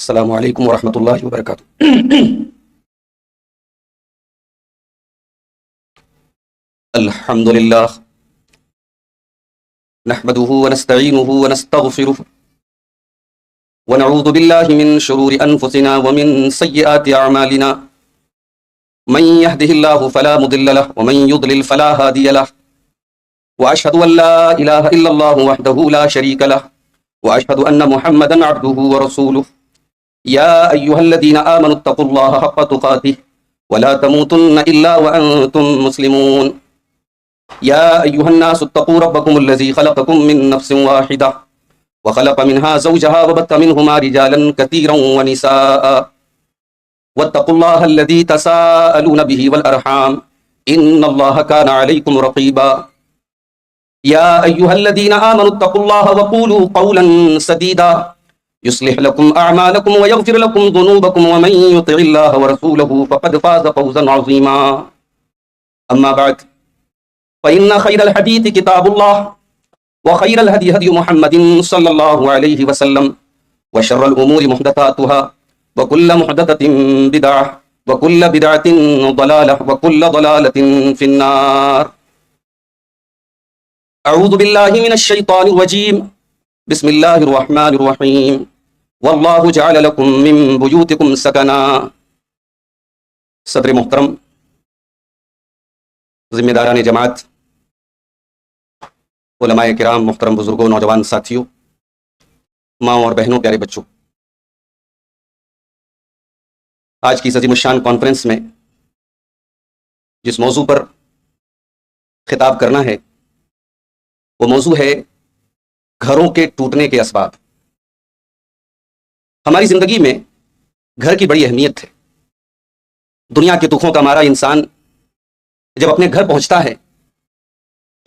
السلام علیکم ورحمۃ اللہ وبرکاتہ۔ الحمد للہ نحمده ونستعینه ونستغفره ونعوذ باللہ من شرور انفسنا ومن سیئات اعمالنا من يهده الله فلا مضل له ومن يضلل فلا هادي له واشهد ان لا اله الا الله وحده لا شريك له واشهد ان محمدا عبده ورسوله يا أيها الذين آمنوا اتقوا الله حق تقاته ولا تموتن إلا وأنتم مسلمون يا أيها الناس اتقوا ربكم الذي خلقكم من نفس واحدة وخلق منها زوجها وبث منهما رجالا كثيرا ونساء واتقوا الله الذي تساءلون به والأرحام إن الله كان عليكم رقيبا يا أيها الذين آمنوا اتقوا الله وقولوا قولا سديدا يصلح لكم أعمالكم ويغفر لكم ذنوبكم ومن يطع الله ورسوله فقد فاز فوزا عظيما أما بعد فإن خير الحديث كتاب الله وخير الهدي هدي محمد صلى الله عليه وسلم وشر الأمور محدثاتها وكل محدثة بدعة وكل بدعة ضلالة وكل ضلالة في النار أعوذ بالله من الشيطان الرجيم بسم الله الرحمن الرحيم والله جعل لكم من بيوتكم سكنا۔ صدر محترم، ذمہ داران جماعت، علماء کرام، محترم بزرگوں، نوجوان ساتھیوں، ماں اور بہنوں، پیارے بچوں، آج کی اس عظیم الشان کانفرنس میں جس موضوع پر خطاب کرنا ہے وہ موضوع ہے گھروں کے ٹوٹنے کے اسباب۔ ہماری زندگی میں گھر کی بڑی اہمیت ہے۔ دنیا کے دکھوں کا مارا انسان جب اپنے گھر پہنچتا ہے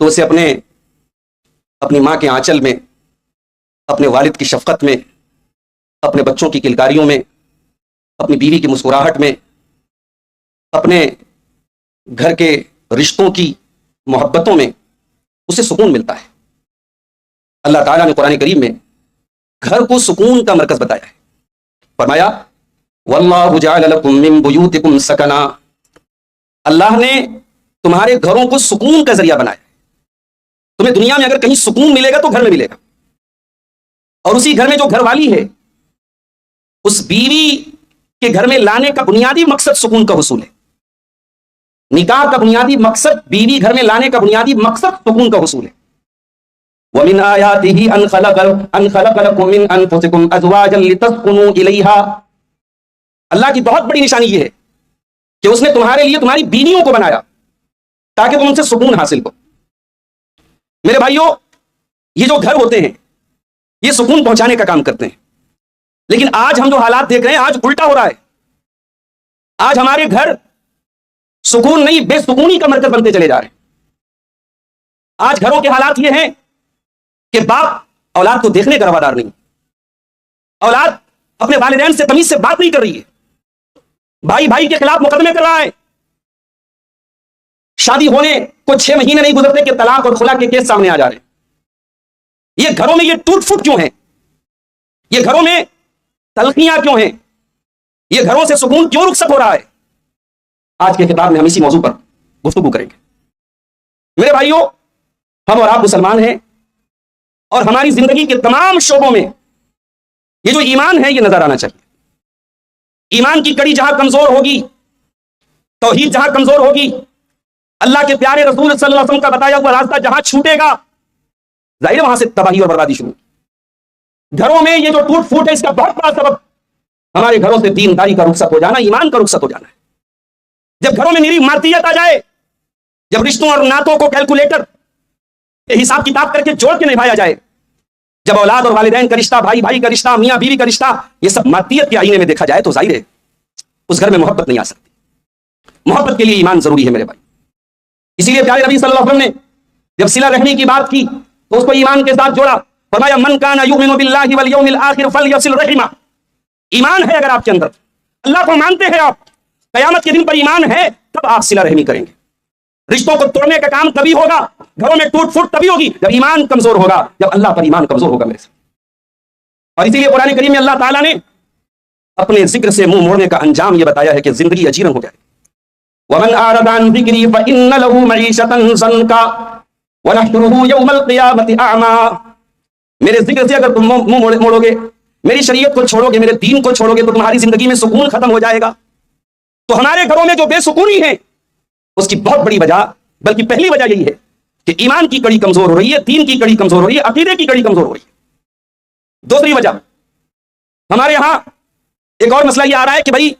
تو اسے اپنی ماں کے آنچل میں، اپنے والد کی شفقت میں، اپنے بچوں کی کلکاریوں میں، اپنی بیوی کی مسکراہٹ میں، اپنے گھر کے رشتوں کی محبتوں میں اسے سکون ملتا ہے۔ اللہ تعالیٰ نے قرآن کریم میں گھر کو سکون کا مرکز بتایا ہے۔ فرمایا واللہ جعل لکم من بیوتکم سکنا، اللہ نے تمہارے گھروں کو سکون کا ذریعہ بنایا۔ تمہیں دنیا میں اگر کہیں سکون ملے گا تو گھر میں ملے گا، اور اسی گھر میں جو گھر والی ہے اس بیوی کے گھر میں لانے کا بنیادی مقصد سکون کا حصول ہے۔ نکاح کا بنیادی مقصد، بیوی گھر میں لانے کا بنیادی مقصد سکون کا حصول ہے۔ وَمِنْ آيَاتِهِ أَنْ خَلَقَ لَكُم مِّنْ أَنفُسِكُمْ أَزْوَاجًا لِتَسْكُنُوا إِلَيْهَا، اللہ کی بہت بڑی نشانی یہ ہے کہ اس نے تمہارے لیے تمہاری بیویوں کو بنایا تاکہ تم ان سے سکون حاصل کرو۔ میرے بھائیوں، یہ جو گھر ہوتے ہیں یہ سکون پہنچانے کا کام کرتے ہیں، لیکن آج ہم جو حالات دیکھ رہے ہیں آج الٹا ہو رہا ہے۔ آج ہمارے گھر سکون نہیں، بے سکونی کا مرکز بنتے چلے جا رہے ہیں۔ آج گھروں کے حالات یہ ہیں کہ باپ اولاد کو دیکھنے کا روادار نہیں، اولاد اپنے والدین سے تمیز سے بات نہیں کر رہی ہے، بھائی بھائی کے خلاف مقدمے کر رہا ہے، شادی ہونے کو 6 مہینے نہیں گزرتے کہ طلاق اور خلا کے کیس سامنے آ جا رہے ہیں۔ یہ گھروں میں یہ ٹوٹ پھوٹ کیوں ہیں؟ یہ گھروں میں تلخیاں کیوں ہیں؟ یہ گھروں سے سکون کیوں رخصت ہو رہا ہے؟ آج کے خطاب میں ہم اسی موضوع پر گفتگو کریں گے۔ میرے بھائیوں، ہم اور آپ مسلمان ہیں، اور ہماری زندگی کے تمام شعبوں میں یہ جو ایمان ہے یہ نظر آنا چاہیے۔ ایمان کی کڑی جہاں کمزور ہوگی، توحید جہاں کمزور ہوگی، اللہ کے پیارے رسول صلی اللہ علیہ وسلم کا بتایا ہوا راستہ جہاں چھوٹے گا، ظاہر وہاں سے تباہی اور بربادی شروع۔ گھروں میں یہ جو ٹوٹ پھوٹ ہے اس کا بہت بڑا سبب ہمارے گھروں سے دینداری کا رخصت ہو جانا، ایمان کا رخصت ہو جانا ہے۔ جب گھروں میں نیری مارتیت آ جائے، جب رشتوں اور ناتوں کو کیلکولیٹر حساب کتاب کر کے جوڑ کے نبھایا جائے، جب اولاد اور والدین کا رشتہ، بھائی بھائی کا رشتہ، میاں بیوی کا رشتہ، یہ سب مادیت کے آئینے میں دیکھا جائے تو ظاہر ہے اس گھر میں محبت نہیں آ سکتی۔ محبت کے لیے ایمان ضروری ہے میرے بھائی۔ اسی لیے پیارے نبی صلی اللہ علیہ وسلم نے جب صلہ رحمی کی بات کی تو اس کو ایمان کے ساتھ جوڑا، فرمایا من کان یؤمن باللہ والیوم الآخر فلیصل رحمہ۔ ایمان ہے اگر آپ کے اندر، اللہ کو مانتے ہیں آپ، قیامت کے دن پر ایمان ہے، تب آپ صلہ رحمی کریں گے۔ رشتوں کو توڑنے کا کام تبھی ہوگا، گھروں میں ٹوٹ پھوٹ تبھی ہوگی جب ایمان کمزور ہوگا، جب اللہ پر ایمان کمزور ہوگا میرے سے۔ اور اسی لیے قرآن کریم میں اللہ تعالیٰ نے اپنے ذکر سے منہ موڑنے کا انجام یہ بتایا ہے کہ زندگی اجیرن ہو جائے. وَمَنْ أَعْرَضَ عَنْ ذِكْرِي فَإِنَّ لَهُ مَعِيشَةً ضَنْكًا وَنَحْشُرُهُ يَوْمَ الْقِيَامَةِ أَعْمَىٰ. میرے ذکر سے اگر تم منہ موڑو گے، میری شریعت کو چھوڑو گے، میرے دین کو چھوڑو گے، تو تمہاری زندگی میں سکون ختم ہو جائے گا. تو ہمارے گھروں میں جو بے سکونی ہے اس کی بہت بڑی وجہ، بلکہ پہلی وجہ یہی ہے کہ ایمان کی کڑی کمزور ہو رہی ہے، دین کی کڑی کمزور ہو رہی ہے، عقیدے کی کڑی کمزور ہو رہی ہے. دوسری وجہ ہمارے یہاں ایک اور مسئلہ یہ آ رہا ہے کہ بھائی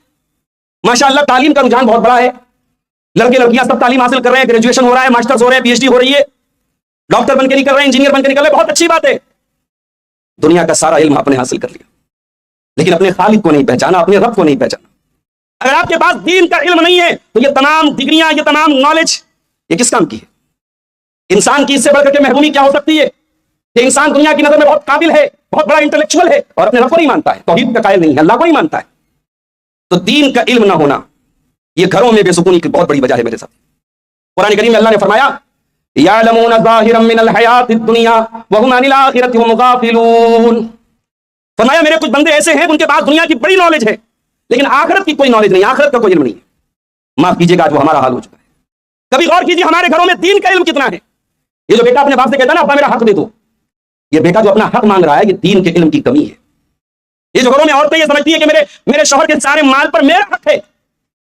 ماشاءاللہ تعلیم کا رجحان بہت بڑا ہے، لڑکے لڑکیاں سب تعلیم حاصل کر رہے ہیں، گریجویشن ہو رہا ہے، ماسٹرز ہو رہے ہیں، پی ایچ ڈی ہو رہی ہے، ڈاکٹر بن کے نکل رہے ہیں، انجینئر بن کے نکل رہے ہیں، بہت اچھی بات ہے. دنیا کا سارا علم آپ نے حاصل کر لیا، لیکن اپنے خالق کو نہیں پہچانا، اپنے رب کو نہیں پہچانا. اگر آپ کے پاس دین کا علم نہیں ہے تو یہ تمام ڈگریاں، یہ تمام نالج یہ کس کام کی ہے؟ انسان کی اس سے بڑھ کر کے محرومی کیا ہو سکتی ہے کہ انسان دنیا کی نظر میں بہت قابل ہے، بہت بڑا انٹلیکچوئل ہے، اور اپنے رب کو نہیں مانتا ہے، توحید کا قائل نہیں ہے، اللہ کو نہیں مانتا ہے. تو دین کا علم نہ ہونا یہ گھروں میں بے سکونی کی بہت بڑی وجہ ہے میرے ساتھ. قرآن کریم میں اللہ نے فرمایا یعلمون ظاہرا من الحیات الدنیا وهم عن الاخرۃ هم غافلون. فرمایا میرے کچھ بندے ایسے ہیں ان کے پاس دنیا کی بڑی نالج ہے لیکن آخرت کی کوئی نالج نہیں، آخرت کا کوئی علم نہیں ہے. معاف کیجیے گا، جو ہمارا حال ہو چکا ہے. کبھی غور کیجیے ہمارے گھروں میں دین کا علم کتنا ہے. یہ جو بیٹا اپنے باپ سے کہتا ہے نا ابا میرا حق دے دو، یہ بیٹا جو اپنا حق مانگ رہا ہے یہ دین کے علم کی کمی ہے. یہ جو گھروں میں عورتیں یہ سمجھتی ہیں کہ میرے شوہر کے سارے مال پر میرا حق ہے،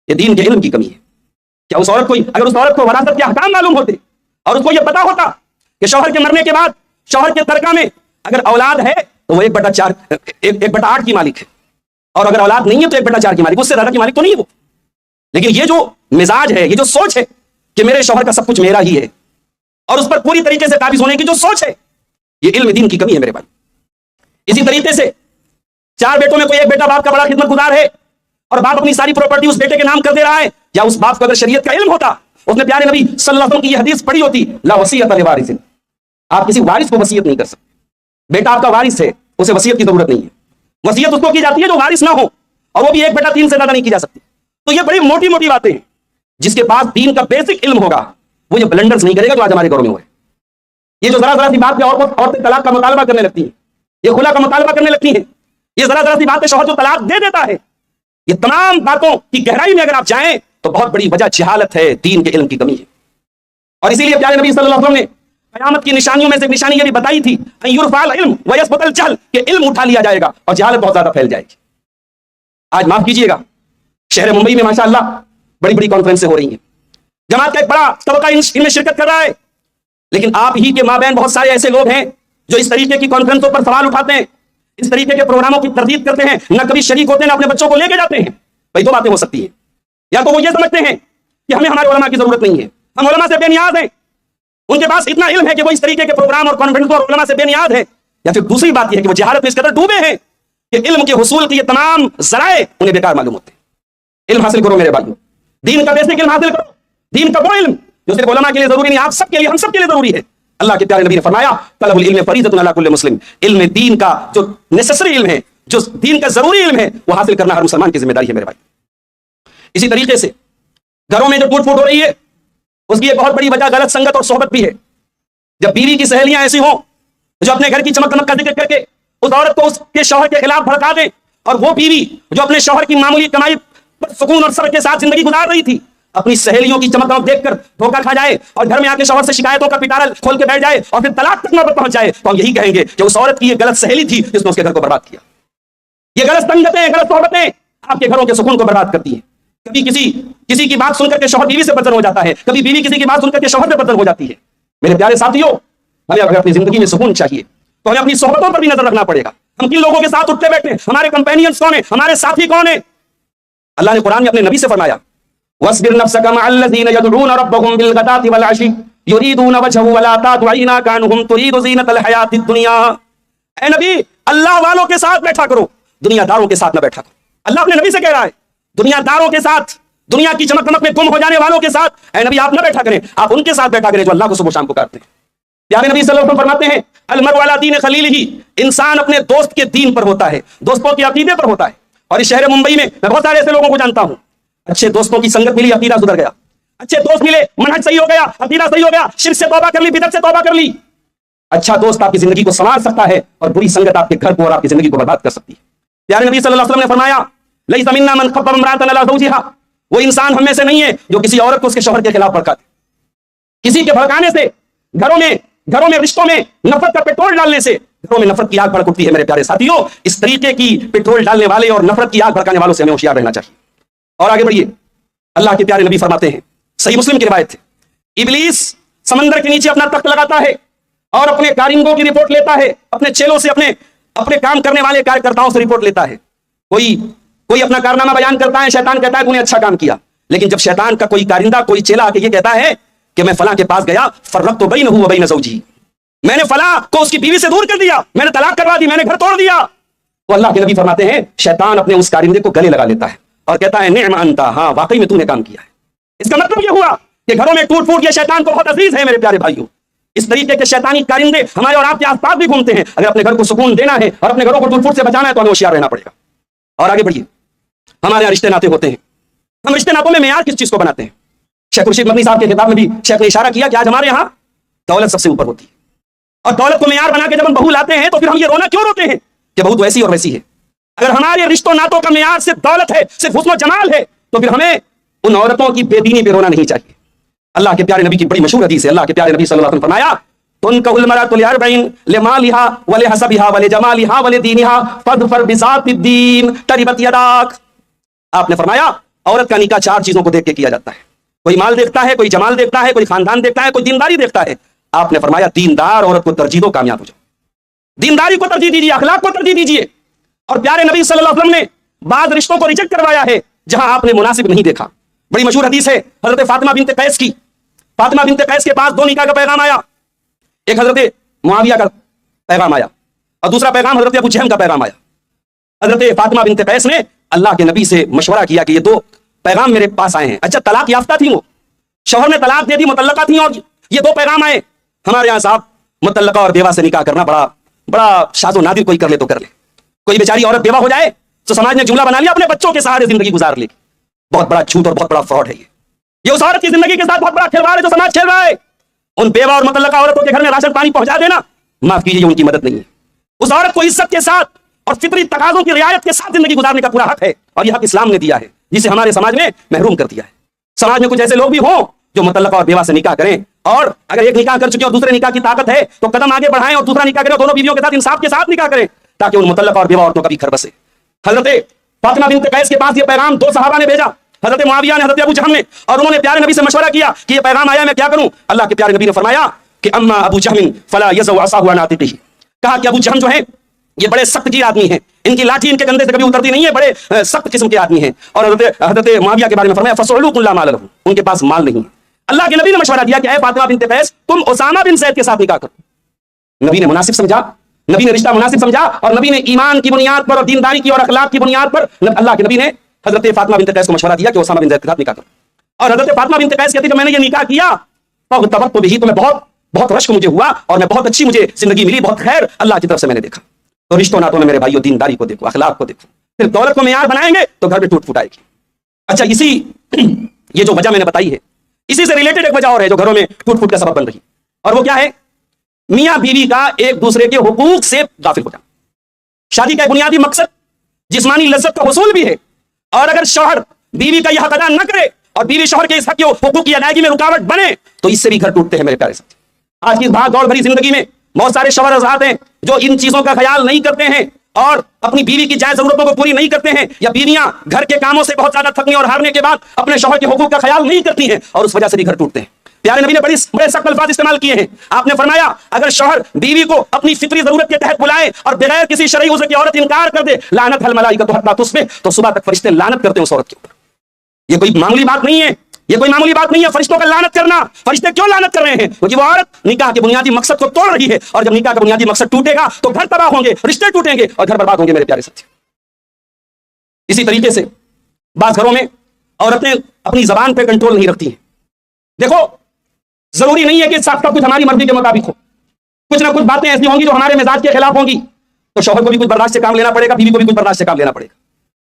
یہ دین کے علم کی کمی ہے. کیا اس عورت کو، اگر اس عورت کو وراثت کے احکام معلوم ہوتے اور اس کو یہ پتا ہوتا کہ شوہر کے مرنے کے بعد شوہر کے ترکہ میں اگر اولاد ہے تو وہ 1/8 کی مالک ہے، اور اگر اولاد نہیں ہے تو 1/4 کی مالک، اس سے زیادہ کی مالک تو نہیں ہے وہ. لیکن یہ جو مزاج ہے، یہ جو سوچ ہے کہ میرے شوہر کا سب کچھ میرا ہی ہے، اور اس پر پوری طریقے سے قابض ہونے کی جو سوچ ہے، یہ علم دین کی کمی ہے میرے بھائی. اسی طریقے سے 4 بیٹوں میں کوئی ایک بیٹا باپ کا بڑا خدمت گزار ہے اور باپ اپنی ساری پراپرٹی اس بیٹے کے نام کر دے رہا ہے. یا اس باپ کو اگر شریعت کا علم ہوتا، اس نے پیارے نبی صلی اللہ علیہ وسلم کی یہ حدیث پڑھی ہوتی لا وصیۃ لوارث، آپ کسی وارث کو وصیت نہیں کر سکتے. بیٹا آپ کا وارث ہے، اسے وصیت کی ضرورت نہیں ہے. وصیت اس کو کی جاتی ہے جو وارث نہ ہو، اور وہ بھی 1/3 سے زیادہ نہیں کی جا سکتی. تو یہ بڑی موٹی موٹی باتیں ہیں. جس کے پاس دین کا بیسک علم ہوگا وہ یہ بلنڈرز نہیں کرے گا جو آج ہمارے گھروں میں ہوئے. یہ جو ذرا سی بات پہ عورتیں طلاق کا مطالبہ کرنے لگتی ہیں، یہ خلا کا مطالبہ کرنے لگتی ہیں، یہ ذرا سی بات پہ شوہر جو طلاق دے دیتا ہے، یہ تمام باتوں کی گہرائی میں اگر آپ جائیں تو بہت بڑی وجہ جہالت ہے، دین کے علم کی کمی ہے. اور اسی لیے پیارے نبی صلی اللہ علیہ وسلم نے قیامت کی نشانیوں میں سے ایک نشانی یہ بھی بتائی تھی ان یرفع العلم ویثبت الجہل، کہ علم اٹھا لیا جائے گا اور جہالت بہت زیادہ پھیل جائے گی. آج معاف کیجیے گا، شہر ممبئی میں ماشاءاللہ بڑی بڑی کانفرنسیں ہو رہی ہیں، جماعت کا ایک بڑا طبقہ ان میں شرکت کر رہا ہے، لیکن آپ ہی کے مابین بہت سارے ایسے لوگ ہیں جو اس طریقے کی کانفرنسوں پر سوال اٹھاتے ہیں، اس طریقے کے پروگراموں کی تردید کرتے ہیں، نہ کبھی شریک ہوتے ہیں نہ اپنے بچوں کو لے کے جاتے ہیں. بھائی 2 باتیں ہو سکتی ہیں، یا تو وہ یہ سمجھتے ہیں کہ ہمیں ہمارے علماء کی ضرورت نہیں ہے، ہم علماء سے بے نیاز ہیں، ان کے پاس اتنا علم ہے کہ وہ اس طریقے کے پروگرام اور کانفرنسوں اور علماء سے بے نیاز ہیں. یا پھر دوسری بات یہ ہے کہ وہ جہالت میں اس قدر ڈوبے ہیں کہ علم کے حصول کے یہ تمام ذرائع انہیں بیکار معلوم ہوتے ہیں. علم حاصل کرو میرے بھائیوں، دین کا بیسک علم حاصل کرو، دین کا وہ علم جو صرف علماء کے لیے ضروری نہیں، آپ سب کے لیے، ہم سب کے لیے ضروری ہے. اللہ کے پیارے نبی نے فرمایا طلب العلم فریضۃ علی کل مسلم، علم دین کا جو نیسیسری علم ہے، جو دین کا ضروری علم ہے، وہ حاصل کرنا ہر مسلمان کی ذمہ داری ہے میرے بھائی. اسی طریقے سے گھروں میں جو ٹوٹ پھوٹ ہو رہی ہے اس کی ایک بہت بڑی وجہ غلط سنگت اور صحبت بھی ہے. جب بیوی کی سہیلیاں ایسی ہوں جو اپنے گھر کی چمک دمک کا ذکر کر کے اس عورت کو اس کے شوہر کے خلاف بھڑکا دیں، اور وہ بیوی جو اپنے شوہر کی معمولی کمائی پر سکون اور سر کے ساتھ زندگی گزار رہی تھی، اپنی سہیلیوں کی چمک دمک دیکھ کر دھوکہ کھا جائے اور گھر میں آ کے شوہر سے شکایتوں کا پٹارا کھول کے بیٹھ جائے اور پھر طلاق تک نہ پہنچ جائے، تو ہم یہی کہیں گے کہ اس عورت کی یہ غلط سہیلی تھی جس نے اس کے گھر کو برباد کیا. یہ غلط سنگتیں، غلط صحبتیں آپ کے گھروں کے سکون کو برباد کرتی ہیں. کبھی کسی کی بات سن کر کے شوہر بیوی سے بدزن ہو جاتا ہے، کبھی بیوی کسی کی بات سن کر کے شوہر سے بدزن ہو جاتی ہے. میرے پیارے ساتھیوں، ہمیں اگر اپنی زندگی میں سکون چاہیے تو ہمیں اپنی صحبتوں پر بھی نظر رکھنا پڑے گا. ہم کن لوگوں کے ساتھ اٹھتے بیٹھتے ہیں، ہمارے کمپینینز کون ہیں، ہمارے ساتھی کون ہیں. اللہ نے قرآن میں اپنے نبی سے فرمایا وَاصْبِرْ نَفْسَكَ مَعَ الَّذِينَ يَدْعُونَ رَبَّهُمْ بِالْغَدَاةِ وَالْعَشِيِّ يُرِيدُونَ وَجْهَهُ وَلَا تَعْدُ عَيْنَاكَ عَنْهُمْ تُرِيدُ زِينَةَ الْحَيَاةِ الدُّنْيَا. اے نبی، اللہ والوں کے ساتھ بیٹھا کرو، دنیا داروں کے ساتھ نہ بیٹھا کرو. اللہ اپنے نبی سے کہہ رہا ہے دنیا داروں کے ساتھ، دنیا کی چمک دمک میں گم ہو جانے والوں کے ساتھ اے نبی آپ نہ بیٹھا کریں، آپ ان کے ساتھ بیٹھا کریں جو اللہ کو صبح و شام پکارتے ہیں. پیارے نبی صلی اللہ علیہ وسلم فرماتے ہیں المرء علی دین خلیلہ، انسان اپنے دوست کے دین پر ہوتا ہے، دوستوں کے عقیدے پر ہوتا ہے. اور اس شہر ممبئی میں بہت سارے ایسے لوگوں کو جانتا ہوں، اچھے دوستوں کی سنگت ملی، عقیدہ سدھر گیا، اچھے دوست ملے، منہج صحیح ہو گیا، عقیدہ صحیح ہو گیا، شرک سے توبہ کر لی، بدعت سے توبہ کر لی. اچھا دوست آپ کی زندگی کو سنوار سکتا ہے اور بری سنگت آپ کے گھر کو اور آپ کی زندگی کو برباد کر سکتی ہے. پیارے نبی صلی اللہ علیہ وسلم نے فرمایا ليس منا من خبب امرأة على زوجها، وہ انسان ہم میں سے نہیں ہے جو کسی عورت کو اس کے شوہر کے خلاف بھڑکا دے. کسی کے بھڑکانے سے گھروں میں رشتوں میں نفرت کا پیٹرول ڈالنے سے گھروں میں نفرت کی آگ بھڑک اٹھتی ہے. میرے پیارے ساتھیوں، اس طریقے کی پیٹرول ڈالنے والے اور نفرت کی آگ بھڑکانے والوں سے ہمیں ہوشیار رہنا چاہیے. اور آگے بڑھیے. اللہ کے پیارے نبی فرماتے ہیں، صحیح مسلم کی روایت ہے، ابلیس سمندر کے نیچے اپنا تخت لگاتا ہے اور اپنے کارندوں کی رپورٹ لیتا ہے، اپنے چیلوں سے، اپنے کام کرنے والے کارکرتاؤں سے رپورٹ لیتا ہے. کوئی اپنا کارنامہ بیان کرتا ہے، شیطان کہتا ہے کہ انہیں اچھا کام کیا. لیکن جب شیطان کا کوئی کارندہ، کوئی چیلا آ کے یہ کہتا ہے کہ میں فلاں کے پاس گیا، فرقت بینہ و بین زوجہ، میں نے فلاں کو اس کی بیوی سے دور کر دیا، میں نے طلاق کروا دی، میں نے گھر توڑ دیا، تو اللہ کے نبی فرماتے ہیں شیطان اپنے اس کارندے کو گلے لگا لیتا ہے اور کہتا ہے نعم انت، ہاں واقعی میں تو نے کام کیا ہے. اس کا مطلب یہ ہوا کہ گھروں میں ٹوٹ پھوٹ یہ شیطان کو بہت عزیز ہے. میرے پیارے بھائیوں، اس طریقے کے شیطانی کارندے ہمارے اور آپ کے آس پاس بھی گھومتے ہیں. اگر اپنے گھر کو سکون دینا ہے اور اپنے گھروں کو ٹوٹ پھوٹ سے بچانا ہے تو ہمیں ہوشیار رہنا پڑے گا. اور آگے بڑھیے. ہمارے یہاں رشتے ناطے ہوتے ہیں، ہم رشتے ناطوں میں معیار کس چیز کو بناتے ہیں؟ شیخ رشید مدنی صاحب کے خطاب میں بھی شیخ نے اشارہ کیا کہ آج ہمارے یہاں دولت سب سے اوپر ہوتی ہے، اور دولت کو معیار بنا کے جب ہم بہو لاتے ہیں تو پھر ہم یہ رونا کیوں روتے ہیں کہ بہو تو ایسی اور ویسی ہے. اگر ہمارے رشتوں ناطوں کا معیار صرف دولت ہے، صرف حسن و جمال ہے، تو پھر ہمیں ان عورتوں کی بے دینی پہ رونا نہیں چاہیے. اللہ کے پیارے نبی کی بڑی مشہور حدیث ہے. اللہ کے پیارے نبی صلی اللہ علیہ وسلم فرمایا تنکح المرأة لأربع لمالها ولحسبها ولجمالها ولدینها فاظفر بذات الدین تربت یداک. آپ نے فرمایا عورت کا نکاح 4 چیزوں کو دیکھ کے کیا جاتا ہے. کوئی مال دیکھتا ہے، کوئی جمال دیکھتا ہے، کوئی خاندان دیکھتا ہے، کوئی دینداری دیکھتا ہے. آپ نے فرمایا دیندار عورت کو ترجیح دو، کامیاب ہو جاؤ. دینداری کو ترجیح دیجیے، اخلاق کو ترجیح دیجیے. اور پیارے نبی صلی اللہ علیہ وسلم نے بعض رشتوں کو ریجیکٹ کروایا ہے جہاں آپ نے مناسب نہیں دیکھا. بڑی مشہور حدیث ہے حضرت فاطمہ بنت قیس کی. فاطمہ بنت قیس کے پاس 2 نکاح کا پیغام آیا. ایک حضرت معاویہ کا پیغام آیا اور دوسرا پیغام حضرت ابو جہل کا پیغام آیا. حضرت فاطمہ بنت قیس نے اللہ کے نبی سے مشورہ کیا کہ یہ 2 پیغام میرے پاس آئے ہیں. اچھا طلاق یافتہ تھیں، وہ شوہر نے طلاق دے دی، مطلقہ تھیں، اور یہ 2 پیغام آئے. ہمارے یہاں صاحب مطلقہ اور بیوہ سے نکاح کرنا بڑا شاذ و نادر، کوئی کر لے تو کر لے. کوئی بیچاری عورت بیوہ ہو جائے تو سماج نے جملہ بنا لیا اپنے بچوں کے سہارے زندگی گزار لے. بہت بڑا جھوٹ اور بہت بڑا فراڈ ہے یہ اس عورت کی زندگی کے ساتھ بہت بڑا کھلواڑ ہے جو سماج کھیل رہا ہے. ان بیوہ اور مطلقہ عورتوں کے گھر میں راشن پانی پہنچا دینا، معاف کیجیے، ان کی مدد نہیں ہے. اس عورت کو عزت کے ساتھ اور فطری تقاضوں کی رعایت کے ساتھ زندگی گزارنے کا پورا حق ہے، اور یہ حق اسلام نے دیا ہے جسے ہمارے سماج نے محروم کر دیا ہے. سماج میں کچھ ایسے لوگ بھی ہوں جو مطلقہ اور بیوہ سے نکاح کریں، اور اگر ایک نکاح کر چکے اور دوسرے نکاح کی طاقت ہے تو قدم آگے بڑھائیں اور دوسرا نکاح کریں، دونوں بیویوں کے ساتھ انصاف کے ساتھ نکاح کریں تاکہ ان مطلقہ اور بیوہ عورتوں کا بھی گھر بسے. حضرت فاطمہ بنت قیس کے پاس یہ پیغام 2 صحابہ نے بھیجا، حضرت معاویہ نے، حضرت ابو جہل نے، اور انہوں نے پیارے نبی سے مشورہ کیا کہ یہ پیغام آیا، میں کیا کروں؟ اللہ کے پیارے نبی نے فرمایا کہ اما ابو جہل فلا یضع عصاه عن عاتقه. کہا کہ ابو جہل جو ہیں یہ بڑے سخت جی آدمی ہیں، ان کی لاٹھی ان کے کندھے سے کبھی اترتی نہیں ہے، بڑے سخت قسم کے آدمی ہیں. اور حضرت معاویہ کے بارے میں فرمایا فصعلوق لا مال له، ان کے پاس مال نہیں ہے. اللہ کے نبی نے مشورہ دیا کہ اے فاطمہ بنت قیس تم اسامہ بن زید کے ساتھ نکاح کرو. نبی نے مناسب سمجھا، نبی نے رشتہ مناسب سمجھا، اور نبی نے ایمان کی بنیاد پر اور دینداری کی اور اخلاق کی بنیاد پر اللہ کے نبی نے حضرت فاطمہ بنت قیس کو مشورہ دیا کہ اسامہ بن زید کے ساتھ نکاح کرو. اور حضرت فاطمہ بنت قیس کہتی کہ میں نے یہ نکاح کیا فاغتبطت به، تو میں بہت رشک مجھے ہوا اور میں بہت اچھی مجھے زندگی ملی، بہت خیر اللہ کی طرف سے میں نے دیکھا. تو رشتوں ناطوں میں میرے بھائیوں دینداری کو دیکھو، اخلاق کو دیکھو. پھر دولت کو معیار بنائیں گے تو گھر میں ٹوٹ پھوٹ آئے گی. اچھا یہ جو وجہ میں نے بتائی ہے، اسی سے ریلیٹڈ ایک وجہ اور ہے جو گھروں میں ٹوٹ پھوٹ کا سبب بن رہی، اور وہ کیا ہے؟ میاں بیوی کا ایک دوسرے کے حقوق سے غافل ہو جانا. شادی کا ایک بنیادی مقصد جسمانی لذت کا حصول بھی ہے، اور اگر شوہر بیوی کا یہ حق ادا نہ کرے اور بیوی شوہر کے اس حق کے حقوق کی ادائیگی میں رکاوٹ بنے تو اس سے بھی گھر ٹوٹتے ہیں. میرے پیارے ساتھی، آج کی بھاگ دوڑ بھری زندگی میں بہت سارے شوہر حضرات ہیں جو ان چیزوں کا خیال نہیں کرتے ہیں اور اپنی بیوی کی جائز ضرورتوں کو پوری نہیں کرتے ہیں، یا بیویاں گھر کے کاموں سے بہت زیادہ تھکنے اور ہارنے کے بعد اپنے شوہر کے حقوق کا خیال نہیں کرتی ہیں، اور اس وجہ سے بھی گھر ٹوٹتے ہیں. پیارے نبی نے بڑے سخت الفاظ استعمال کیے ہیں. آپ نے فرمایا اگر شوہر بیوی کو اپنی فطری ضرورت کے تحت بلائے اور بغیر کسی شرعی عذر کی عورت انکار کر دے، لعنت الملائکۃ حتی تصبح، تو صبح تک فرشتے لعنت کرتے ہیں اس عورت کے اوپر. یہ کوئی معمولی بات نہیں ہے، یہ کوئی معمولی بات نہیں ہے فرشتوں کا لعنت کرنا. فرشتے کیوں لعنت کر رہے ہیں؟ کیونکہ وہ عورت نکاح کے بنیادی مقصد کو توڑ رہی ہے، اور جب نکاح کا بنیادی مقصد ٹوٹے گا تو گھر تباہ ہوں گے، رشتے ٹوٹیں گے اور گھر برباد ہوں گے. میرے پیارے ساتھی، اسی طریقے سے بعض گھروں میں عورتیں اپنی زبان پہ کنٹرول نہیں رکھتی ہیں. دیکھو ضروری نہیں ہے کہ سب کچھ ہماری مرضی کے مطابق ہو، کچھ نہ کچھ باتیں ایسی ہوں گی جو ہمارے مزاج کے خلاف ہوں گی، تو شوہر کو بھی کچھ برداشت سے کام لینا پڑے گا، بیوی کو بھی کچھ برداشت سے کام لینا پڑے گا.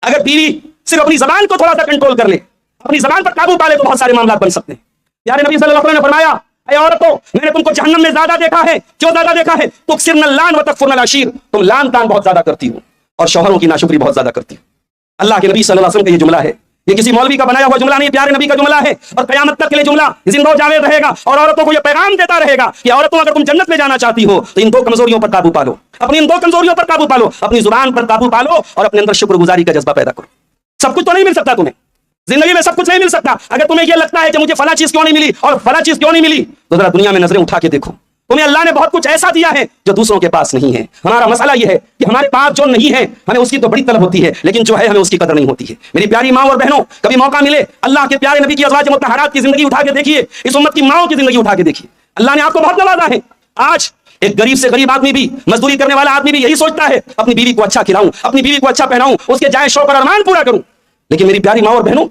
اگر بیوی صرف اپنی زبان کو تھوڑا سا کنٹرول کر لے، اپنی زبان پر قابو پا لے، تو بہت سارے معاملات بن سکتے ہیں. یار نبی صلی اللہ علیہ وسلم نے فرمایا اے عورتوں میں نے تم کو جہنم میں زیادہ دیکھا ہے. کیوں زیادہ دیکھا ہے؟ تکثرن اللعن وتکفرن العشیر، تم لعن تان بہت زیادہ کرتی ہو اور شوہروں کی ناشکری بہت زیادہ کرتی ہو. اللہ کے نبی صلی اللہ علیہ وسلم کا یہ جملہ ہے، یہ کسی مولوی کا بنایا ہوا جملہ نہیں، پیارے نبی کا جملہ ہے، اور قیامت تک کے لیے جملہ زندہ و جاوید رہے گا، اور عورتوں کو یہ پیغام دیتا رہے گا کہ عورتوں اگر تم جنت میں جانا چاہتی ہو تو ان دو کمزوریوں پر قابو پالو، اپنی ان دو کمزوریوں پر قابو پالو، اپنی زبان پر قابو پالو اور اپنے اندر شکر گزاری کا جذبہ پیدا کرو۔ سب کچھ تو نہیں مل سکتا تمہیں زندگی میں، سب کچھ نہیں مل سکتا۔ اگر تمہیں یہ لگتا ہے کہ مجھے فلاں چیز کیوں نہیں ملی اور فلاں چیز کیوں نہیں ملی، تو ذرا دنیا میں نظریں اٹھا کے دیکھو، تمہیں اللہ نے بہت کچھ ایسا دیا ہے جو دوسروں کے پاس نہیں ہے۔ ہمارا مسئلہ یہ ہے کہ ہمارے پاس جو نہیں ہے ہمیں اس کی تو بڑی طلب ہوتی ہے، لیکن جو ہے ہمیں اس کی قدر نہیں ہوتی ہے۔ میری پیاری ماں اور بہنوں، کبھی موقع ملے اللہ کے پیارے نبی کی ازواج مطہرات کی زندگی اٹھا کے دیکھیے، اس امت کی ماؤں کی زندگی اٹھا کے دیکھیے، اللہ نے آپ کو بہت نوازا ہے۔ آج ایک غریب سے غریب آدمی بھی، مزدوری کرنے والا آدمی بھی یہی سوچتا ہے اپنی بیوی کو اچھا کھلاؤں، اپنی بیوی کو اچھا پہناؤں، اس کے جائز شوق اور ارمان پورا کروں۔ لیکن میری پیاری ماں اور بہنوں،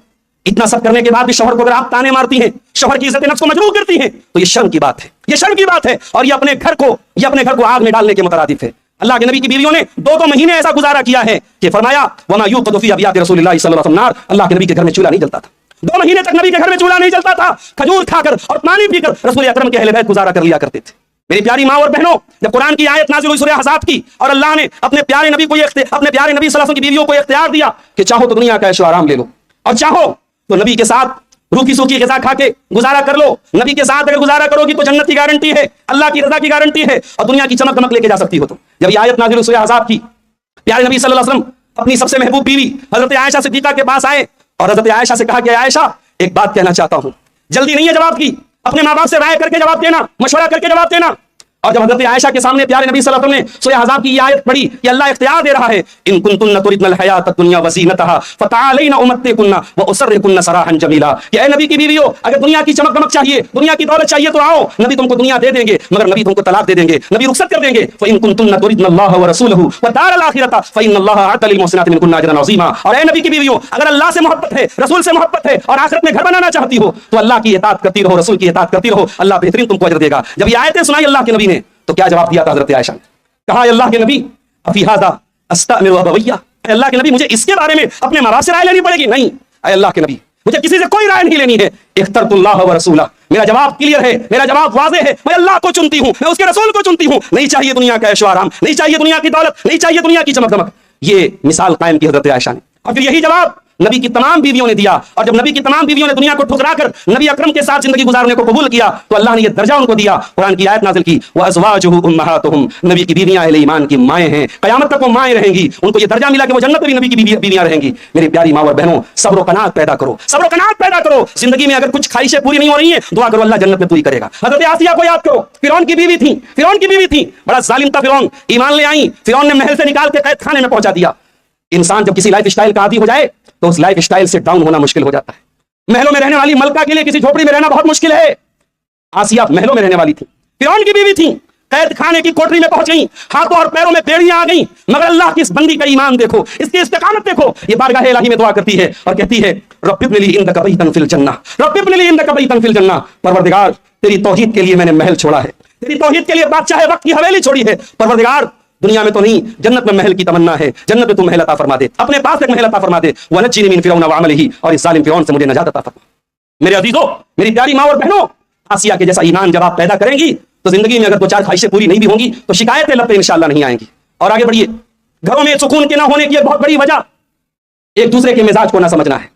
اتنا سب کرنے کے بعد بھی شوہر کو اگر آپ تانے مارتی ہیں، شوہر کی عزت نفس کو مجروح کرتی ہیں، تو یہ شرم کی بات ہے، یہ شرم کی بات ہے، اور یہ اپنے گھر کو آگ میں ڈالنے کے مترادف ہے۔ اللہ کے نبی کی بیویوں نے دو مہینے ایسا گزارا کیا ہے کہ فرمایا وما یوقد فی ابیات رسول اللہ صلی اللہ علیہ وسلم نار، اللہ کے نبی کے گھر میں چولہا نہیں جلتا تھا، 2 مہینے تک نبی کے گھر میں چولہا نہیں جلتا تھا، کھجور کھا کر اور پانی پی کر رسول اکرم کے اہل بیت گزارا کر لیا کرتے تھے۔ میری پیاری ماں اور بہنوں، جب قرآن کی آیت نازل ہوئی سورہ احزاب کی، اور اللہ نے اپنے پیارے نبی صلی اللہ علیہ وسلم کی بیویوں کو اختیار دیا کہ چاہو تو دنیا کا عیش و آرام لے لو، اور چاہو تو نبی کے ساتھ روکی سوکھی غذا کھا کے گزارا کر لو، نبی کے ساتھ اگر گزارا کرو گی تو جنت کی گارنٹی ہے، اللہ کی رضا کی گارنٹی ہے، اور دنیا کی چمک دمک لے کے جا سکتی ہو تم۔ جب یہ آیت نازل ہوئی سورہ احزاب کی، پیارے نبی صلی اللہ علیہ وسلم اپنی سب سے محبوب بیوی حضرت عائشہ صدیقہ کے پاس آئے اور حضرت عائشہ سے کہا کہ عائشہ ایک بات کہنا چاہتا ہوں، جلدی نہیں ہے جواب کی، اپنے ماں باپ سے رائے کر کے جواب دینا، مشورہ کر کے جواب دینا۔ اور جب حضرت عائشہ کے سامنے پیارے نبی صلی اللہ علیہ وسلم نے سورہ احزاب کی یہ آیت پڑھی کہ اللہ اختیار دے رہا ہے، ان کنتن تردن الحیات الدنیا وزینتها فتعالین امتعکن واسرحکن سراحا جمیلا، کہ اے نبی کی بیویوں، اگر دنیا کی چمک دمک چاہیے، دنیا کی دولت چاہیے تو آؤ، نبی تم کو دنیا دے دیں گے، مگر نبی تم کو طلاق دے دیں گے، نبی رخصت کر دیں گے۔ فان کنتن تردن اللہ ورسولہ والدار الاخرۃ فان اللہ اعد للمحسنات منکن اجرا عظیما، اور اے نبی کی بیویوں، اگر اللہ سے محبت ہے، رسول سے محبت ہے، اور آخرت میں گھر بنانا چاہتی ہو تو اللہ کی اطاعت کرتی رہو، رسول کی اطاعت کرتی رہو، اللہ بہترین تم کو اجر دے گا۔ جب یہ آیتیں سنائی اللہ کے نبی نے تو کیا جواب دیا تھا حضرت عائشہ نے؟ کہا اللہ کے نبی افی ھذا استأمر ابویہ، اے اللہ کے نبی مجھے اس کے بارے میں اپنے ماں باپ سے رائے لینی پڑے گی؟ نہیں، اے اللہ کے نبی مجھے کسی سے کوئی رائے نہیں لینی ہے، اخترت اللہ ورسولہ، میرا جواب کلیئر ہے، میرا جواب واضح ہے، میں اللہ کو چنتی ہوں، میں اس کے رسول کو چنتی ہوں، نہیں چاہیے دنیا کا عیش و آرام، نہیں چاہیے دنیا کی دولت، نہیں چاہیے دنیا کی چمک دمک۔ یہ مثال قائم کی حضرت عائشہ نے، اور پھر یہی جواب نبی کی تمام بیویوں نے دیا، اور جب نبی کی تمام بیویوں نے دنیا کو ٹھکرا کر نبی اکرم کے ساتھ زندگی گزارنے کو قبول کیا تو اللہ نے یہ درجہ ان کو دیا، قرآن کی آیت نازل کی وازواجہ امہاتہم، نبی کی بیویاں اہل ایمان کی مائیں ہیں، قیامت تک وہ مائیں رہیں گی، ان کو یہ درجہ ملا کہ وہ جنت میں بھی نبی کی بیویاں رہیں گی۔ میری پیاری ماں اور بہنوں، صبر و قناعت پیدا کرو، صبر و قناعت پیدا کرو، زندگی میں اگر کچھ خواہشیں پوری نہیں ہو رہی ہیں دعا کرو اللہ جنت میں پوری کرے گا۔ حضرت آسیہ کو یاد کرو، فرعون کی بیوی تھی، فرعون کی بیوی تھی، بڑا ظالم تھا فرعون، ایمان لے آئی، فرعون نے محل سے نکال کے قید خانے میں پہنچا دیا۔ انسان جب کسی لائف اسٹائل کا عادی ہو جائے تو اس لائف اسٹائل سے ڈاؤن ہونا مشکل ہو جاتا ہے۔ محلوں میں رہنے والی ملکہ کے لیے کسی جھوپڑی میں رہنا بہت مشکل ہے۔ آسیہ محلوں میں رہنے والی تھی، فرعون کی بیوی تھی، قید خانے کی کوٹری میں پہنچ گئی، ہاتھوں اور پیروں میں بیڑیاں آ گئیں، مگر اللہ کی اس بندی کا ایمان دیکھو، اس کی استقامت دیکھو، یہ بارگاہ الہی میں دعا کرتی ہے اور کہتی ہے رب ابن لی عندک بیتا فی الجنہ، رب ابن لی عندک بیتا فی الجنہ، پروردگار تیری توحید کے لیے میں نے محل چھوڑا ہے، تیری توحید کے لیے بادشاہ وقت کی حویلی چھوڑی ہے، پروردگار دنیا میں تو نہیں، جنت میں محل کی تمنا ہے، جنت میں تو محل عطا فرما دے، اپنے پاس ایک محل عطا فرما دے، ونجنی من فرعون وعملہ، اور اس ظالم فرعون سے مجھے نجات عطا فرما۔ میرے عزیزو، میری پیاری ماں اور بہنوں، آسیہ کے جیسا ایمان جب آپ پیدا کریں گی تو زندگی میں اگر 2-4 خواہشیں پوری نہیں بھی ہوں گی تو شکایتیں لب پہ انشاءاللہ نہیں آئیں گی۔ اور آگے بڑھیے، گھروں میں سکون کے نہ ہونے کی ایک بہت بڑی وجہ ایک دوسرے کے مزاج کو نہ سمجھنا ہے،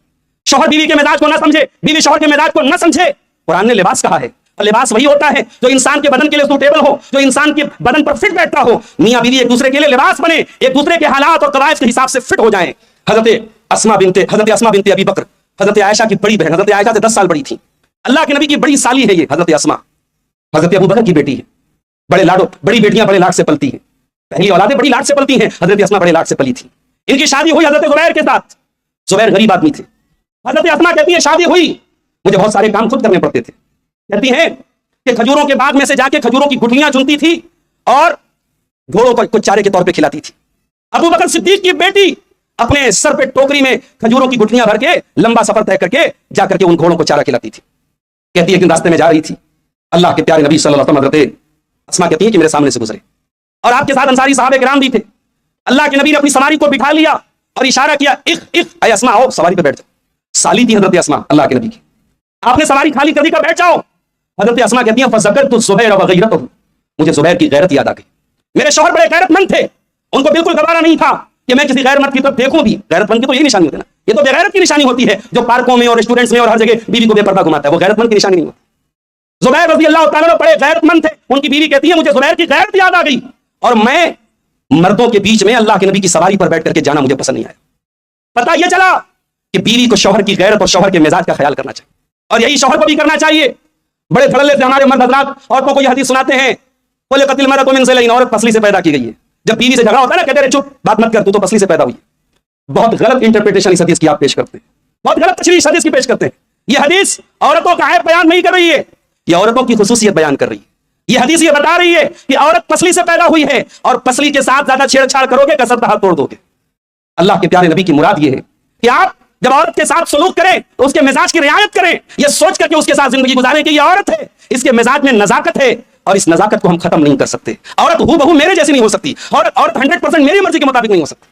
شوہر بیوی کے مزاج کو نہ سمجھے، بیوی شوہر کے مزاج کو نہ سمجھے۔ قرآن نے لباس کہا ہے، لباس وہی ہوتا ہے جو انسان کے بدن کے لیے سوٹیبل ہو، جو انسان کے بدن پر فٹ بیٹھتا ہو۔ میاں بیوی ایک دوسرے کے لیے لباس بنے، ایک دوسرے کے حالات اور قواعد کے حساب سے فٹ ہو جائیں۔ حضرت اسماء بنت ابی بکر، حضرت عائشہ کی بڑی بہن، حضرت عائشہ سے 10 سال بڑی تھی، اللہ کے نبی کی بڑی سالی ہے یہ حضرت اسماء، حضرت ابو بکر کی بیٹی ہے، بڑے لاڈو، بڑی بیٹیاں بڑے لاڈ سے پلتی ہیں، پہلی اولادیں بڑی لاڈ سے پلتی ہیں، حضرت اسماء بڑے لاڈ سے پلی تھی۔ ان کی شادی ہوئی حضرت زبیر کے ساتھ، زبیر غریب آدمی تھے، حضرت اسماء کہتی ہے شادی ہوئی مجھے بہت سارے کام خود کرنے پڑتے تھے، کہتی ہیں کہ کھجوروں کے باغ میں سے جا کے کھجوروں کی گٹھلیاں چنتی تھی اور گھوڑوں کو کچھ چارے کے طور پہ کھلاتی تھی۔ ابو بکر صدیق کی بیٹی اپنے سر پہ ٹوکری میں کھجوروں کی گٹھلیاں بھر کے لمبا سفر طے کر کے جا کر کے ان گھوڑوں کو چارہ کھلاتی تھی۔ کہتی ہے کہ راستے میں جا رہی تھی، اللہ کے پیارے نبی صلی اللہ علیہ وسلم حضرت اسماء کہتی ہیں کہ میرے سامنے سے گزرے، اور آپ کے ساتھ انصاری صحابہ کرام بھی تھے۔ اللہ کے نبی نے اپنی سواری کو بٹھا لیا اور اشارہ کیا، اے اسماء آؤ سواری پہ بیٹھ جاؤ۔ سالی تھی حضرت اسماء اللہ کے نبی کی، آپ نے سواری خالی کر دی کہ بیٹھ جاؤ۔ حضرت اسماء کہتی ہیں فذکرت زبیر وغیرتہ، مجھے زبیر کی غیرت یاد آ گئی، میرے شوہر بڑے غیرت مند تھے، ان کو بالکل گوارا نہیں تھا کہ میں کسی غیر مرد کی طرف دیکھوں بھی. غیرت مند کی تو یہی نشانی ہوتی ہے نا. یہ تو بغیرت کی نشانی ہوتی ہے جو پارکوں میں اور ریسٹورینٹس میں اور ہر جگہ بیوی کو بے پردہ گھماتا ہے. وہ غیرت مند کی نشانی نہیں ہوتی. زبیر رضی اللہ تعالیٰ بڑے غیرت مند تھے. ان کی بیوی کہتی ہے مجھے زبیر کی غیرت یاد آ گئی اور میں مردوں کے بیچ میں اللہ کے نبی کی سواری پر بیٹھ کر کے جانا مجھے پسند نہیں آیا. پتہ یہ چلا کہ بیوی کو شوہر کی غیرت اور شوہر کے مزاج کا خیال کرنا چاہیے اور یہی شوہر کو بھی کرنا چاہیے. بڑے دھڑلے سے ہمارے مرد حضرات عورتوں کو یہ حدیث سناتے ہیں خلقت المرأة من ضلع. عورت پسلی سے پیدا کی گئی ہے. جب بیوی سے جھگڑا ہوتا ہے نا کہتے رہے چپ بات مت کر تو پسلی سے پیدا ہوئی. بہت غلط انٹرپریٹیشن اس حدیث کی آپ پیش کرتے ہیں. بہت غلط تشریح اس حدیث کی پیش کرتے ہیں. یہ حدیث عورتوں کا عیب بیان نہیں کر رہی ہے. یہ عورتوں کی خصوصیت بیان کر رہی ہے. یہ حدیث یہ بتا رہی ہے کہ عورت پسلی سے پیدا ہوئی ہے اور پسلی کے ساتھ زیادہ چھیڑ چھاڑ کرو گے کسر ہاتھ توڑ دو گے. اللہ کے پیارے نبی کی مراد یہ ہے کہ آپ جب عورت کے ساتھ سلوک کریں تو اس کے مزاج کی رعایت کریں یہ سوچ کر کے اس کے ساتھ زندگی گزاریں کہ یہ عورت ہے اس کے مزاج میں نزاکت ہے اور اس نزاکت کو ہم ختم نہیں کر سکتے. عورت ہو بہو میرے جیسی نہیں ہو سکتی. عورت 100% میری مرضی کے مطابق نہیں ہو سکتی.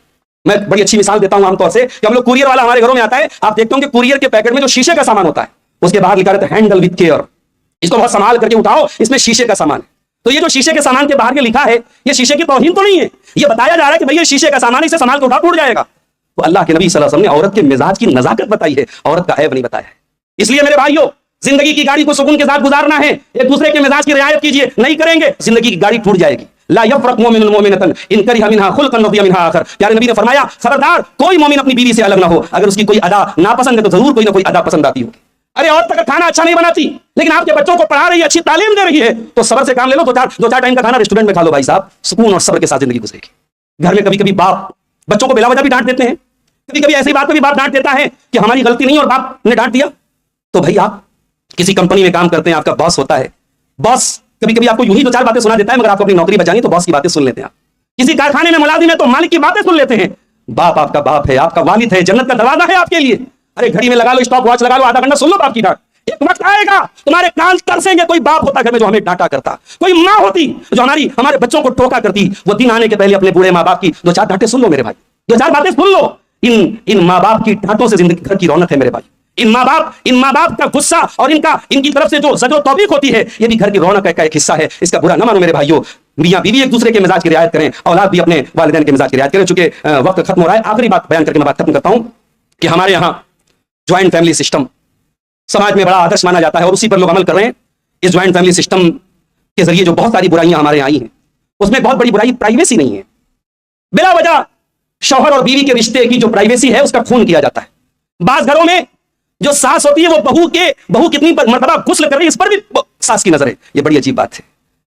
میں بڑی اچھی مثال دیتا ہوں عام طور سے کہ ہم لوگ کوریئر والا ہمارے گھروں میں آتا ہے. آپ دیکھتے ہوں کہ کوریئر کے پیکٹ میں جو شیشے کا سامان ہوتا ہے اس کے باہر لکھا رہتا ہے ہینڈل وتھ کیئر. اس کو بہت سنبھال کر کے اٹھاؤ اس میں شیشے کا سامان ہے. تو یہ جو شیشے کے سامان کے باہر کے لکھا ہے یہ شیشے کی توہین تو نہیں ہے. یہ بتایا جا رہا ہے کہ بھئی یہ شیشے کا سامان اسے سنبھال کے اٹھا ٹوٹ جائے گا. تو اللہ کے نبی صلی اللہ علیہ وسلم نے عورت کے مزاج کی نزاکت بتائی ہے عورت کا عیب نہیں بتایا ہے. اس لیے میرے بھائیوں زندگی کی گاڑی کو سکون کے ساتھ گزارنا ہے. ایک دوسرے کے مزاج کی رعایت کیجیے. نہیں کریں گے زندگی کی گاڑی ٹوٹ جائے گی. لا یفرق مومن مومنۃ ان کرہ منها خلقا رضی منها آخر. پیارے نبی نے فرمایا خبردار کوئی مومن اپنی بیوی سے الگ نہ ہو. اگر اس کی کوئی ادا ناپسند ہے تو ضرور کوئی نہ کوئی ادا پسند آتی ہوگی. ارے عورت اگر کھانا اچھا نہیں بناتی لیکن آپ کے بچوں کو پڑھا رہی ہے اچھی تعلیم دے رہی ہے تو صبر سے کام لے لو. دو چار ٹائم کا کھانا ریسٹورینٹ میں کھا لو بھائی صاحب. سکون اور صبر کے ساتھ زندگی گزرے گی. گھر میں کبھی کبھی باپ بچوں کو بلا وجہ بھی ڈانٹ دیتے ہیں. کبھی کبھی ایسی بات پہ بھی باپ ڈانٹ دیتا ہے کہ ہماری غلطی نہیں اور باپ نے ڈانٹ دیا. تو بھائی آپ کسی کمپنی میں کام کرتے ہیں آپ کا باس ہوتا ہے. باس کبھی کبھی آپ کو یوں ہی دو چار باتیں سنا دیتا ہے مگر آپ کو اپنی نوکری بچانی تو باس کی باتیں سن لیتے ہیں. آپ کسی کارخانے میں ملازم ہے تو مالک کی باتیں سن لیتے ہیں. باپ آپ کا باپ ہے آپ کا والد ہے جنت کا دروازہ ہے آپ کے لیے. ارے گھڑی میں لگا لو اسٹاپ واچ لگا لو آدھا گھنٹہ سن لو باپ کی ڈانٹ. ایک وقت آئے گا تمہارے کان ترسیں گے. کوئی باپ ہوتا گھر میں جو ہمیں ڈانٹا کرتا. کوئی ماں ہوتی جو ہمارے بچوں کو ٹوکا کرتی. وہ دن آنے کے پہلے اپنے بوڑھے ماں باپ کی دو چار ڈانٹیں سن لو میرے بھائی. دو چار باتیں سن لو. ان ماں باپ کی ڈانٹوں سے زندگی گھر کی رونق ہے میرے بھائی. ان ماں باپ کا غصہ اور ان کی طرف سے جو زجر و توبیخ ہوتی ہے یہ بھی گھر کی رونق کا ایک حصہ ہے. اس کا برا نہ مانو میرے بھائیوں. میاں بیوی ایک دوسرے کے مزاج کی رعایت کریں. اولاد بھی اپنے والدین کے مزاج کی رعایت کریں. چونکہ وقت ختم ہو رہا ہے آخری بات بیان کر کے میں بات ختم کرتا ہوں کہ ہمارے یہاں جوائنٹ فیملی سسٹم سماج میں بڑا آدرش مانا جاتا ہے اور اسی پر لوگ عمل کر رہے ہیں. اس جوائنٹ فیملی سسٹم کے ذریعے جو بہت ساری برائیاں ہمارے یہاں آئی ہیں اس میں بہت بڑی برائی پرائیویسی نہیں ہے. بلا وجہ شوہر اور بیوی کے رشتے کی جو پرائیویسی ہے اس کا خون کیا جاتا ہے. بعض گھروں میں جو ساس ہوتی ہے وہ بہو کتنی مرتبہ غسل کر رہی ہے اس پر بھی ساس کی نظر ہے. یہ بڑی عجیب بات ہے.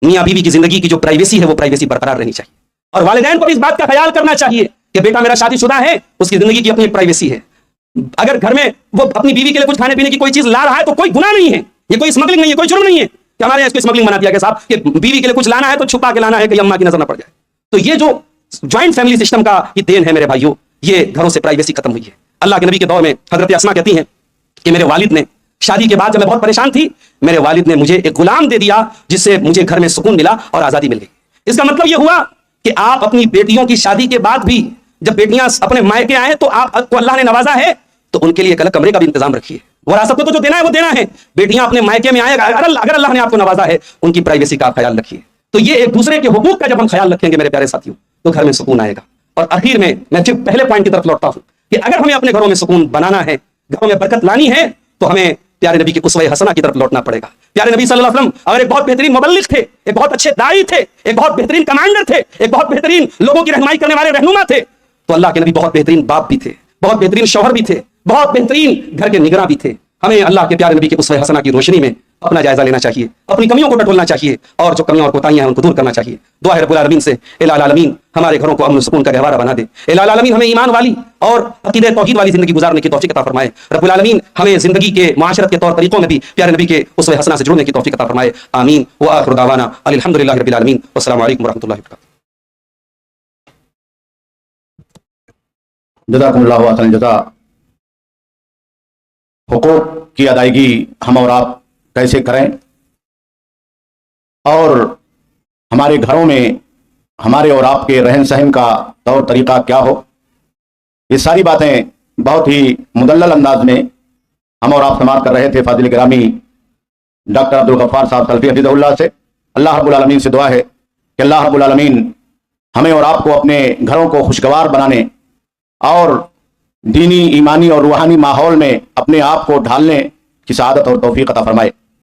میاں بیوی کی زندگی کی جو پرائیویسی ہے وہ پرائیویسی برقرار رہنی چاہیے اور والدین کو بھی اس بات کا خیال کرنا چاہیے کہ بیٹا میرا شادی شدہ ہے اس کی زندگی کی اپنی پرائیویسی ہے. اگر گھر میں وہ اپنی بیوی کے لیے کچھ کھانے پینے کی کوئی چیز لا رہا ہے تو کوئی گناہ نہیں ہے. یہ کوئی اسمگلنگ نہیں ہے کوئی جرم نہیں ہے کہ ہمارے یہاں اس کو اسمگلنگ بنا دیا کہ صاحب کہ بیوی کے لیے کچھ لانا ہے تو چھپا کے لانا ہے کہ اماں کی نظر نہ پڑ جائے. تو یہ جو جوائنٹ فیملی سسٹم کا یہ دین ہے میرے بھائیوں. یہ گھروں سے پرائیویسی ختم ہوئی ہے. اللہ کے نبی کے دور میں حضرت اسماء کہتی ہیں کہ میرے والد نے شادی کے بعد جب میں بہت پریشان تھی میرے والد نے مجھے ایک غلام دے دیا جس سے مجھے گھر میں سکون ملا اور آزادی مل گئی. اس کا مطلب یہ ہوا کہ آپ اپنی بیٹیوں کی شادی کے بعد بھی جب بیٹیاں اپنے مائکے آئیں تو آپ کو اللہ نے نوازا ہے تو ان کے لیے ایک الگ کمرے کا بھی انتظام رکھیے. وراثت کو تو جو دینا ہے وہ دینا ہے. بیٹیاں اپنے مائکے میں آئیں اگر اللہ نے آپ کو نوازا ہے ان کی پرائیویسی کا خیال رکھیے. تو یہ ایک دوسرے کے حقوق کا جب ہم خیال رکھیں گے میرے پیارے ساتھیوں تو گھر میں سکون آئے گا. اور آخر میں پہلے پوائنٹ کی طرف لوٹتا ہوں کہ اگر ہمیں اپنے گھروں میں سکون بنانا ہے گھروں میں برکت لانی ہے تو ہمیں پیارے نبی کی اسوہ حسنہ کی طرف لوٹنا پڑے گا. پیارے نبی صلی اللہ علیہ وسلم اگر ایک بہت بہترین مبلغ تھے ایک بہت اچھے داعی تھے ایک بہت بہترین کمانڈر تھے ایک بہت بہترین لوگوں کی رہنمائی کرنے والے رہنما تھے تو اللہ کے نبی بہت بہترین باپ بھی تھے بہت بہترین شوہر بھی تھے بہت بہترین گھر کے نگراں بھی تھے. ہمیں اللہ کے پیارے نبی کے اسوہ حسنہ کی روشنی میں اپنا جائزہ لینا چاہیے اپنی کمیوں کو ٹٹولنا چاہیے اور جو کمیاں اور کوتاہیاں ہیں ان کو دور کرنا چاہیے. دعا ہے رب العالمین سے الہ العالمین ہمارے گھروں کو امن و سکون کا گہوارہ بنا دے. الہ العالمین ہمیں ایمان والی اور عقیدہ توحید والی زندگی گزارنے کی توفیق عطا فرمائے. رب العالمین ہمیں زندگی کے معاشرت کے طور طریقوں میں بھی پیارے نبی کے اسوہ حسنہ سے جڑنے کی توفیق عطا فرمائے. آمین. وآخر دعوانا الحمدللہ رب العالمین والسلام علیکم ورحمۃ اللہ وبرکاتہ. جزاکم اللہ خیرا جزا. حقوق کی ادائیگی ہم اور آپ کیسے کریں اور ہمارے گھروں میں ہمارے اور آپ کے رہن سہن کا طور طریقہ کیا ہو یہ ساری باتیں بہت ہی مدلل انداز میں ہم اور آپ سماعت کر رہے تھے فاضل گرامی ڈاکٹر عبدالغفار صاحب سلفی حفظہ اللہ سے. اللہ رب العالمین سے دعا ہے کہ اللہ رب العالمین ہمیں اور آپ کو اپنے گھروں کو خوشگوار بنانے اور دینی ایمانی اور روحانی ماحول میں اپنے آپ کو ڈھالنے کی سعادت اور توفیق عطا فرمائے.